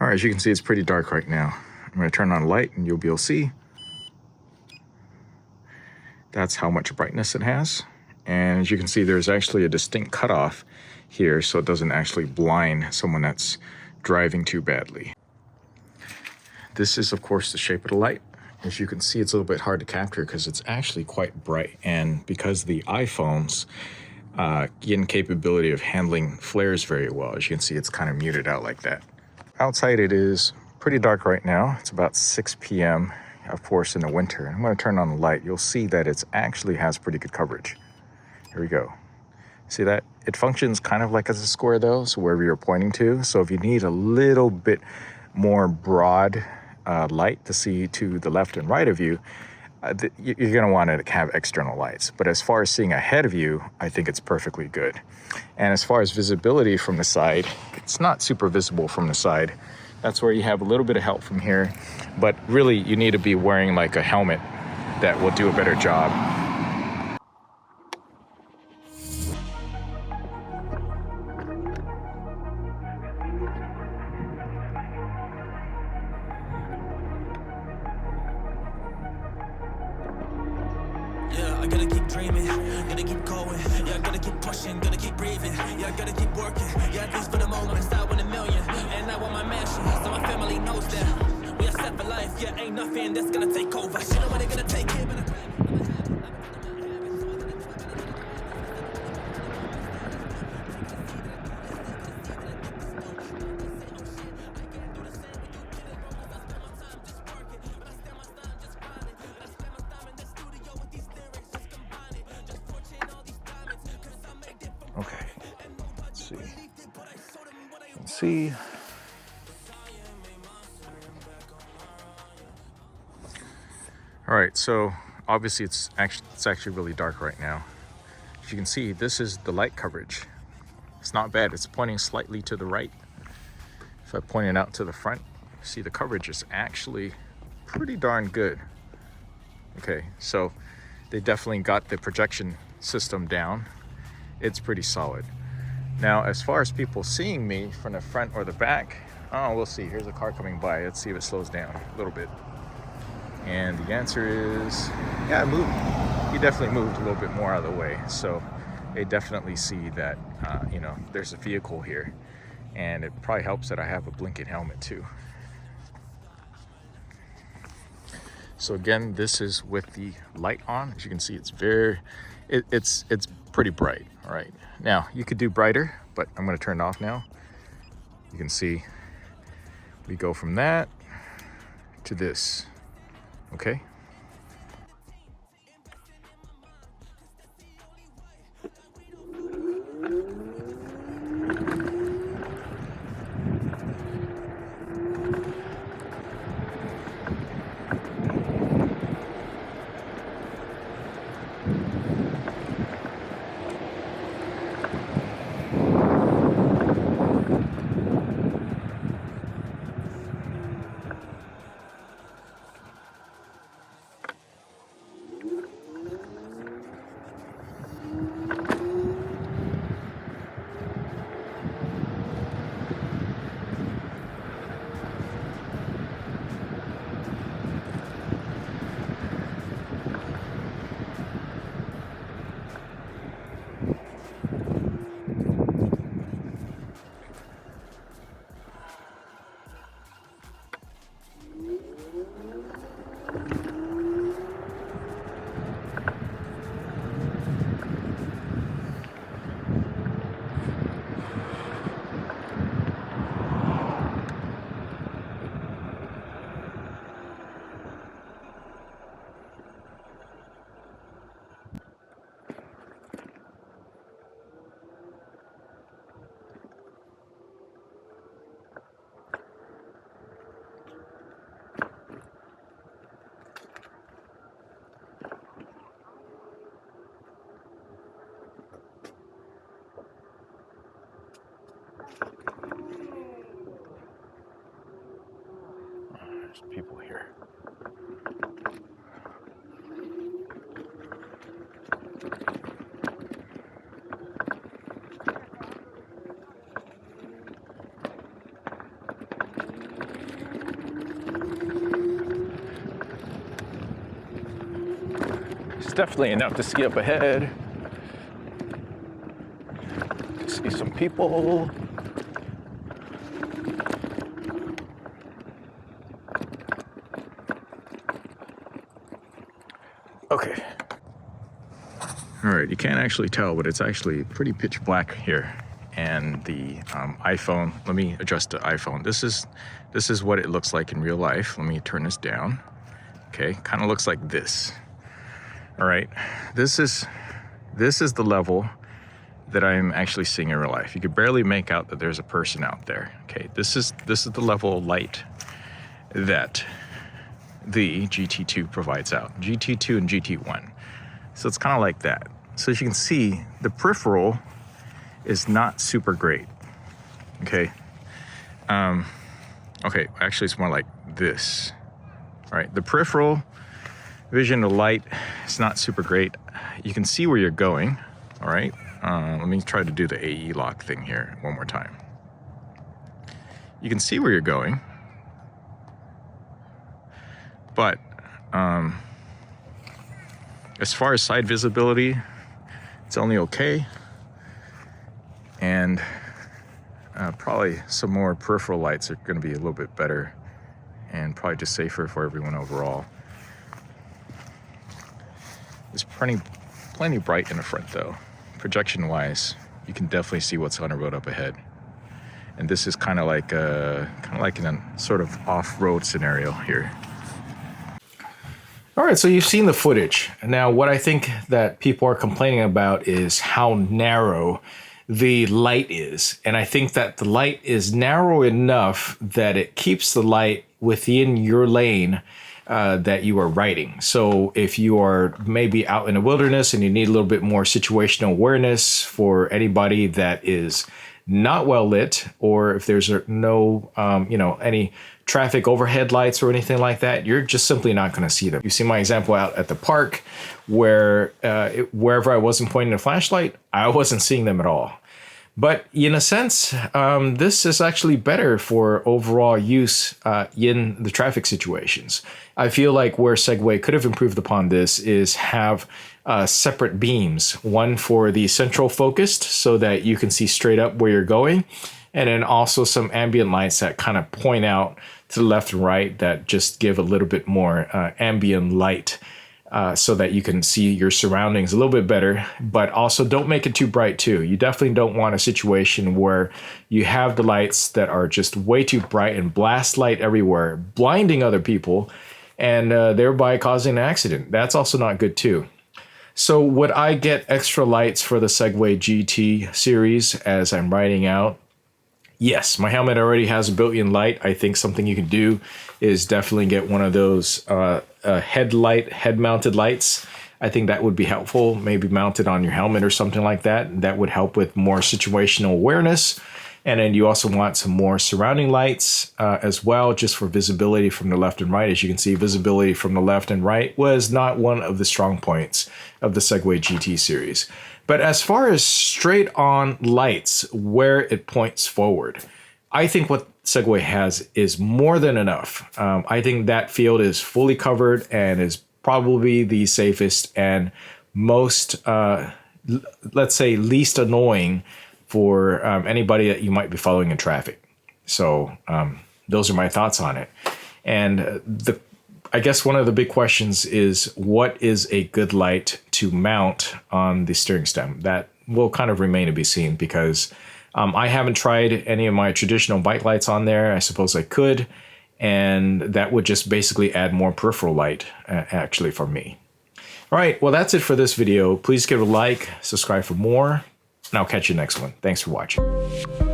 right, as you can see, it's pretty dark right now. I'm going to turn on a light and you'll be able to see. That's how much brightness it has. And as you can see, there's actually a distinct cutoff here, so it doesn't actually blind someone that's driving too badly. This is, of course, the shape of the light. As you can see, it's a little bit hard to capture because it's actually quite bright. And because the iPhones gain capability of handling flares very well, as you can see, it's kind of muted out like that. Outside, it is pretty dark right now. It's about 6 p.m., of course, in the winter. I'm going to turn on the light. You'll see that it actually has pretty good coverage. Here we go. See that? It functions kind of like as a square though, so wherever you're pointing to. So if you need a little bit more broad light to see to the left and right of you, you're going to want to have external lights. But as far as seeing ahead of you, I think it's perfectly good. And as far as visibility from the side, it's not super visible from the side. That's where you have a little bit of help from here. But really, you need to be wearing like a helmet that will do a better job. Yeah, I gotta keep dreaming, gotta keep going, yeah, I gotta keep pushing, gotta keep breathing, yeah, I gotta keep working, yeah, at least for the moment, start with a million, and I want my mansion, so my family knows that, we are set for life, yeah, ain't nothing that's gonna take over, you know when they're gonna take it, but Okay, let's see. Let's see. All right, so obviously it's actually really dark right now. As you can see, this is the light coverage. It's not bad. It's pointing slightly to the right. If I point it out to the front, see the coverage is actually pretty darn good. Okay, so they definitely got the projection system down. It's pretty solid. Now, as far as people seeing me from the front or the back, oh, we'll see. Here's a car coming by. Let's see if it slows down a little bit. And the answer is, yeah, it moved. He definitely moved a little bit more out of the way. So they definitely see that, there's a vehicle here. And it probably helps that I have a blinking helmet too. So again, this is with the light on. As you can see, it's it's pretty bright. All right, now you could do brighter, but I'm going to turn it off now. You can see we go from that to this. Okay. There's people here. It's definitely enough to see up ahead. See some people. Okay. All right, you can't actually tell, but it's actually pretty pitch black here. And the iPhone, let me adjust the iPhone. This is what it looks like in real life. Let me turn this down. Okay, kind of looks like this. All right, this is the level that I'm actually seeing in real life. You could barely make out that there's a person out there. Okay, this is the level of light that the GT2 provides out. GT2 and GT1. So it's kind of like that. So as you can see, the peripheral is not super great. Okay. Okay, actually it's more like this. All right, the peripheral vision of light is not super great. You can see where you're going. All right. Let me try to do the AE lock thing here one more time. You can see where you're going, but as far as side visibility, it's only okay. And probably some more peripheral lights are going to be a little bit better and probably just safer for everyone overall. It's plenty bright in the front though. Projection wise, you can definitely see what's on the road up ahead. And this is kind of like in a sort of off-road scenario here. All right, so you've seen the footage. Now, what I think that people are complaining about is how narrow the light is. And I think that the light is narrow enough that it keeps the light within your lane that you are riding. So if you are maybe out in the wilderness and you need a little bit more situational awareness for anybody that is not well lit, or if there's no, any traffic overhead lights or anything like that, you're just simply not going to see them. You see my example out at the park where wherever I wasn't pointing a flashlight, I wasn't seeing them at all. But in a sense, this is actually better for overall use in the traffic situations. I feel like where Segway could have improved upon this is have separate beams, one for the central focused so that you can see straight up where you're going, and then also some ambient lights that kind of point out to the left and right that just give a little bit more ambient light. So that you can see your surroundings a little bit better, but also don't make it too bright too. You definitely don't want a situation where you have the lights that are just way too bright and blast light everywhere, blinding other people and thereby causing an accident. That's also not good too. So would I get extra lights for the Segway GT series as I'm riding out? Yes, my helmet already has a built-in light. I think something you can do is definitely get one of those head-mounted lights. I think that would be helpful, maybe mounted on your helmet or something like that. That would help with more situational awareness. And then you also want some more surrounding lights as well, just for visibility from the left and right. As you can see, visibility from the left and right was not one of the strong points of the Segway GT series. But as far as straight on lights where it points forward, I think what Segway has is more than enough. I think that field is fully covered and is probably the safest and most, let's say, least annoying for anybody that you might be following in traffic. So those are my thoughts on it. And I guess one of the big questions is, what is a good light to mount on the steering stem? That will kind of remain to be seen, because I haven't tried any of my traditional bike lights on there. I suppose I could, and that would just basically add more peripheral light actually for me. All right, well, that's it for this video. Please give it a like, subscribe for more, and I'll catch you next one. Thanks for watching.